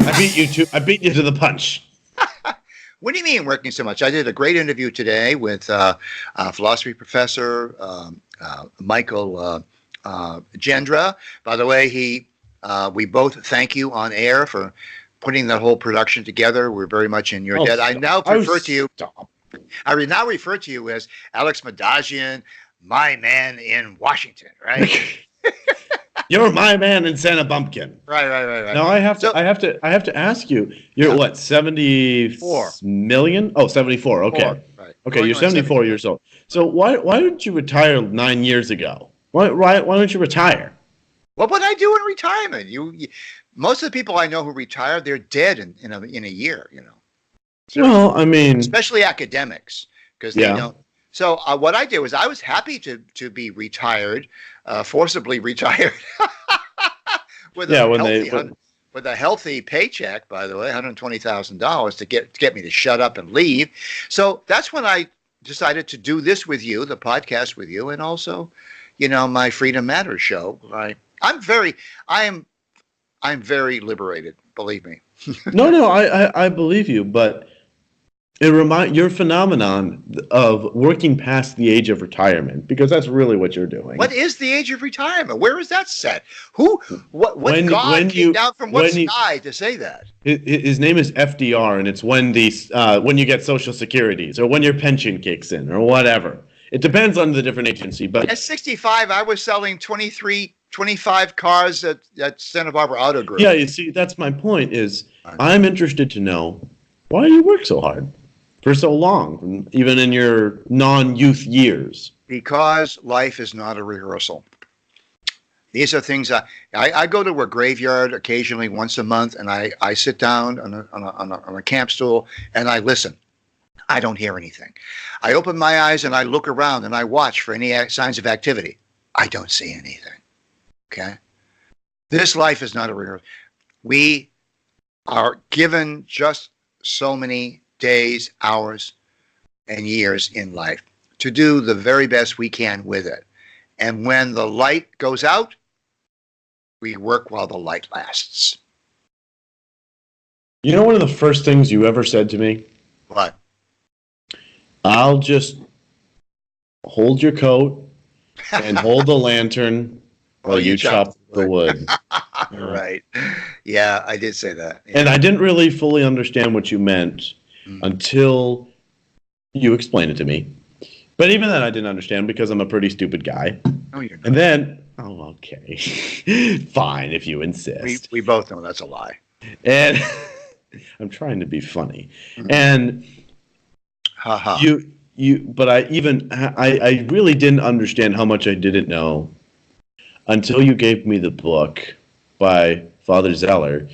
I beat you to the punch. What do you mean working so much? I did a great interview today with philosophy professor Michael Gendra. By the way, we both thank you on air for putting that whole production together. We're very much in your debt. I now refer to you as Alex Madagian, my man in Washington, right? You're my man in Santa Bumpkin. Right. Now I have to ask you. You're what, 74 million? Oh, 74. Okay. Right. Okay, you're 74 years old. So why didn't you retire 9 years ago? Why don't you retire? What would I do in retirement? Most of the people I know who retire, they're dead in a year. So, well, I mean, especially academics, because they don't. So what I did was I was happy to be retired, forcibly retired, with a healthy paycheck. By the way, $120,000 to get me to shut up and leave. So that's when I decided to do this with you, the podcast with you, and also, my Freedom Matters show. I'm very liberated. Believe me. No, I believe you, but your phenomenon of working past the age of retirement, because that's really what you're doing. What is the age of retirement? Where is that set? What God came down from what sky to say that? His name is FDR, and it's when you get Social Securities or when your pension kicks in or whatever. It depends on the different agency. But at 65, I was selling 25 cars at Santa Barbara Auto Group. Yeah, you see, that's my point. I'm interested to know why you work so hard for so long, even in your non-youth years. Because life is not a rehearsal. These are things I go to a graveyard occasionally once a month, and I sit down on a camp stool and I listen. I don't hear anything. I open my eyes and I look around and I watch for any signs of activity. I don't see anything. Okay? This life is not a rehearsal. We are given just so many days, hours, and years in life to do the very best we can with it. And when the light goes out, we work while the light lasts. You know one of the first things you ever said to me? What? I'll just hold your coat and hold the lantern while you chop the wood. Right. Yeah, I did say that. Yeah. And I didn't really fully understand what you meant until you explained it to me. But even then I didn't understand because I'm a pretty stupid guy. No, you're not. And then, okay. Fine, if you insist. We both know that's a lie. And I'm trying to be funny. And but I really didn't understand how much I didn't know until you gave me the book by Father Zeller,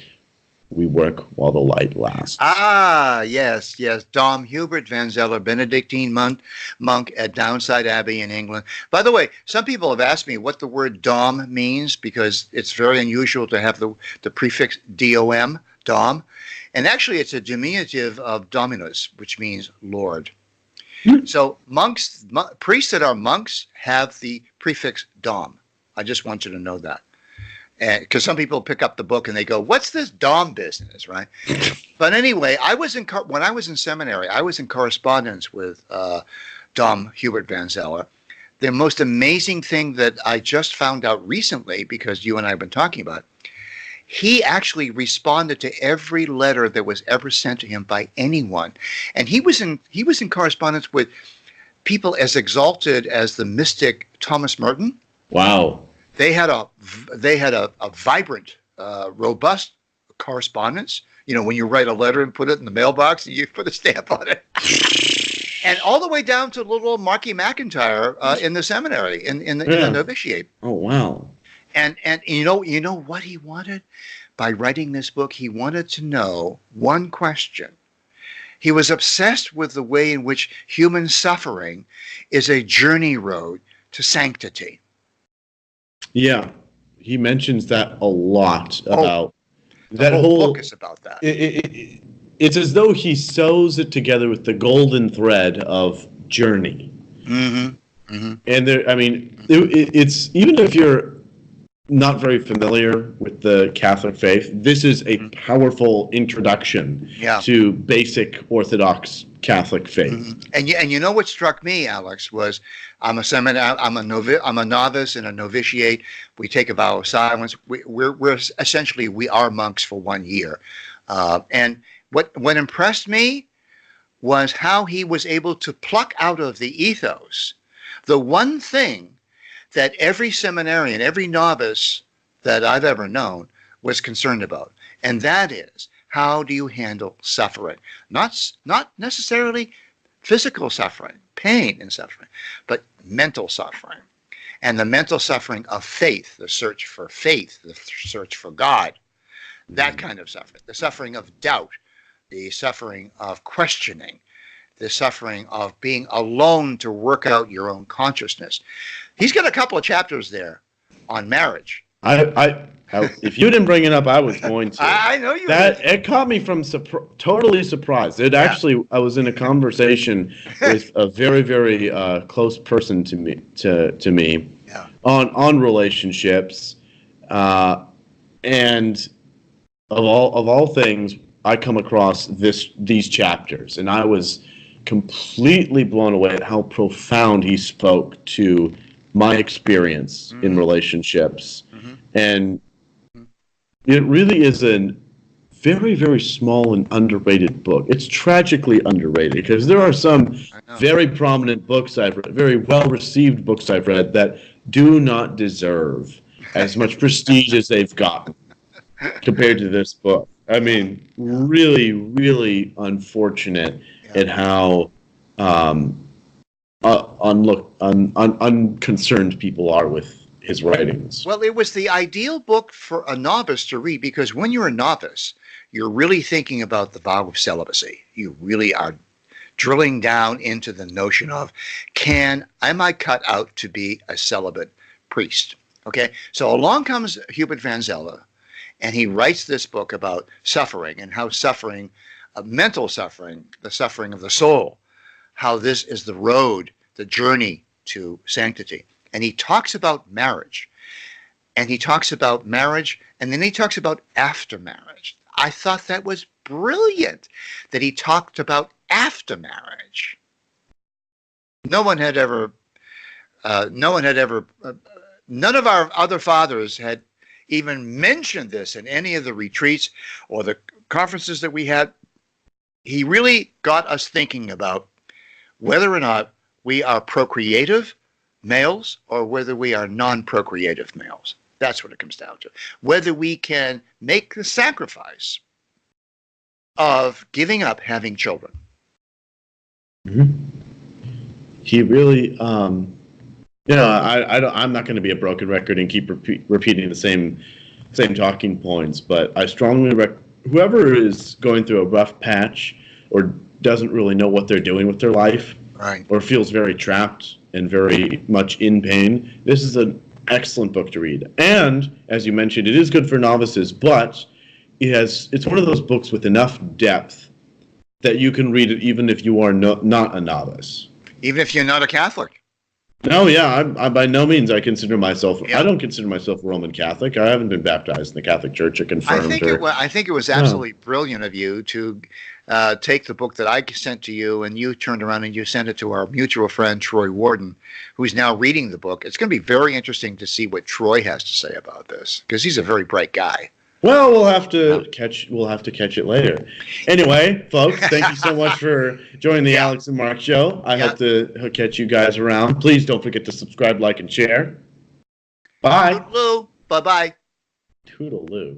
We Work While the Light Lasts. Ah, yes. Dom Hubert Van Zeller, Benedictine monk at Downside Abbey in England. By the way, some people have asked me what the word Dom means because it's very unusual to have the prefix D-O-M, Dom. And actually, it's a diminutive of Dominus, which means Lord. So priests that are monks have the prefix Dom. I just want you to know that. Because some people pick up the book and they go, what's this Dom business, right? But anyway, when I was in seminary, I was in correspondence with Dom Hubert Van Zeller. The most amazing thing that I just found out recently, because you and I have been talking about, he actually responded to every letter that was ever sent to him by anyone. And he was in correspondence with people as exalted as the mystic Thomas Merton. Wow. They had a vibrant, robust correspondence. When you write a letter and put it in the mailbox and you put a stamp on it. And all the way down to little Marky McIntyre in the seminary, in the novitiate. Oh, wow. And you know what he wanted? By writing this book, he wanted to know one question. He was obsessed with the way in which human suffering is a journey road to sanctity. Yeah, he mentions that a lot about that whole book is about that. It's as though he sews it together with the golden thread of journey. Mm-hmm. Mm-hmm. And it's even if you're not very familiar with the Catholic faith, this is a powerful introduction Yeah. to basic Orthodox Catholic faith. And you know what struck me, Alex, was I'm a novice and a novitiate. We take a vow of silence. We're essentially we are monks for 1 year. And what impressed me was how he was able to pluck out of the ethos the one thing that every seminarian, every novice that I've ever known was concerned about. And that is, how do you handle suffering? Not necessarily physical suffering, pain and suffering, but mental suffering. And the mental suffering of faith, the search for faith, the search for God, that kind of suffering, the suffering of doubt, the suffering of questioning, the suffering of being alone to work out your own consciousness. He's got a couple of chapters there on marriage. If you didn't bring it up, I was going to. I know you That did. it caught me from totally surprised. It actually, I was in a conversation with a very, very close person to me, Yeah. on relationships, and of all things, I come across these chapters, and I was completely blown away at how profound he spoke to my experience in relationships. And it really is a very, very small and underrated book. It's tragically underrated because there are some very prominent books I've read, very well-received books I've read that do not deserve as much prestige as they've gotten compared to this book. I mean, really, really unfortunate at how unconcerned people are with his writings. Well, it was the ideal book for a novice to read because when you're a novice, you're really thinking about the vow of celibacy. You really are drilling down into the notion of, am I cut out to be a celibate priest? Okay, so along comes Hubert van Zeller, and he writes this book about suffering and how suffering, mental suffering, the suffering of the soul, how this is the road, the journey to sanctity. And he talks about marriage. And he talks about marriage, and then he talks about after marriage. I thought that was brilliant that he talked about after marriage. None of our other fathers had even mentioned this in any of the retreats or the conferences that we had. He really got us thinking about whether or not we are procreative males or whether we are non-procreative males. That's what it comes down to. Whether we can make the sacrifice of giving up having children. He really, I'm not going to be a broken record and keep repeating the same talking points, but I strongly whoever is going through a rough patch or doesn't really know what they're doing with their life, Right. or feels very trapped and very much in pain, this is an excellent book to read. And as you mentioned, it is good for novices, but it's one of those books with enough depth that you can read it even if you are not a novice. Even if you're not a Catholic. No, yeah, I by no means I consider myself. Yeah. I don't consider myself a Roman Catholic. I haven't been baptized in the Catholic Church or confirmed. I think it was absolutely brilliant of you to take the book that I sent to you, and you turned around and you sent it to our mutual friend Troy Warden, who's now reading the book. It's going to be very interesting to see what Troy has to say about this because he's a very bright guy. Well, we'll have to catch it later. Anyway, folks, thank you so much for joining the Alex and Mark show. I hope to catch you guys around. Please don't forget to subscribe, like, and share. Bye. Toodaloo. Bye-bye. Toodaloo.